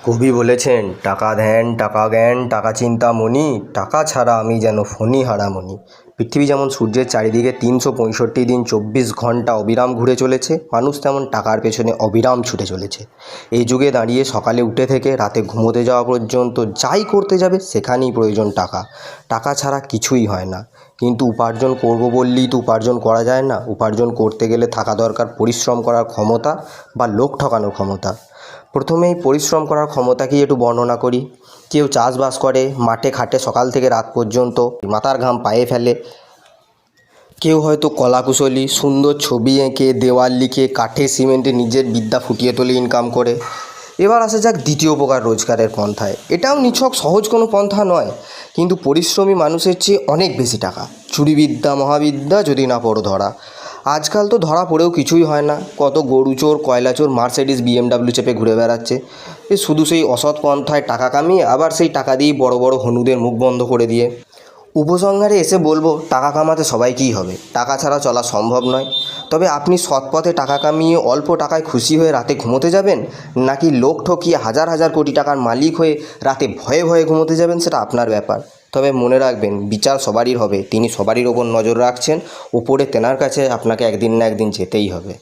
কবি বলেছেন, টাকা ধ্যান টাকা জ্ঞান টাকা চিন্তামণি, টাকা ছাড়া আমি যেন ফণি হারামণি। পৃথিবী যেমন সূর্যের চারিদিকে ৩৬৫ দিন ২৪ ঘন্টা অবিরাম ঘুরে চলেছে, মানুষ তেমন টাকার পেছনে অবিরাম ছুটে চলেছে। এই যুগে দাঁড়িয়ে সকালে উঠে থেকে রাতে ঘুমোতে যাওয়া পর্যন্ত যাই করতে যাবে সেখানেই প্রয়োজন টাকা। টাকা ছাড়া কিছুই হয় না। কিন্তু উপার্জন করব বললেই তো উপার্জন করা যায় না। উপার্জন করতে গেলে থাকা দরকার পরিশ্রম করার ক্ষমতা বা লোক ঠকানোর ক্ষমতা। প্রথমেই পরিশ্রম করার ক্ষমতাকেই একটু বর্ণনা করি। কেউ চাষবাস করে, মাঠে খাটে সকাল থেকে রাত পর্যন্ত, মাথার ঘাম পায়ে ফেলে। কেউ হয়তো কলাকুশলী, সুন্দর ছবি এঁকে, দেওয়াল লিখে, কাঠে সিমেন্টে নিজের বিদ্যা ফুটিয়ে তোলে, ইনকাম করে। এবার আসা যাক দ্বিতীয় প্রকার রোজগারের পন্থায়। এটাও নিছক সহজ কোনো পন্থা নয়, কিন্তু পরিশ্রমী মানুষের চেয়ে অনেক বেশি টাকা। চুরিবিদ্যা মহাবিদ্যা যদি না পড়ো ধরা। আজকাল তো ধরা পড়েও কিছুই হয় না। কত গরু চোর, কয়লা চোর মার্সিডিজ বিএমডাব্লিউ চেপে ঘুরে বেড়াচ্ছে। শুধু সেই অসৎ পন্থায় টাকা কামিয়ে আবার সেই টাকা দিয়েই বড় বড় হনুদের মুখ বন্ধ করে দিয়ে। উপসংহারে এসে বলবো, টাকা কামাতে সবাইকেই হবে, টাকা ছাড়া চলা সম্ভব নয়। তবে আপনি সৎ পথে টাকা কামিয়ে অল্প টাকায় খুশি হয়ে রাতে ঘুমোতে যাবেন, নাকি লোক ঠকিয়ে হাজার হাজার কোটি টাকার মালিক হয়ে রাতে ভয়ে ভয়ে ঘুমোতে যাবেন, সেটা আপনার ব্যাপার। তবে মনে রাখবেন, বিচার সবারই হবে, তিনি সবারই ওপর নজর রাখছেন। উপরে তেনার কাছে আপনাকে একদিন না একদিন যেতেই হবে।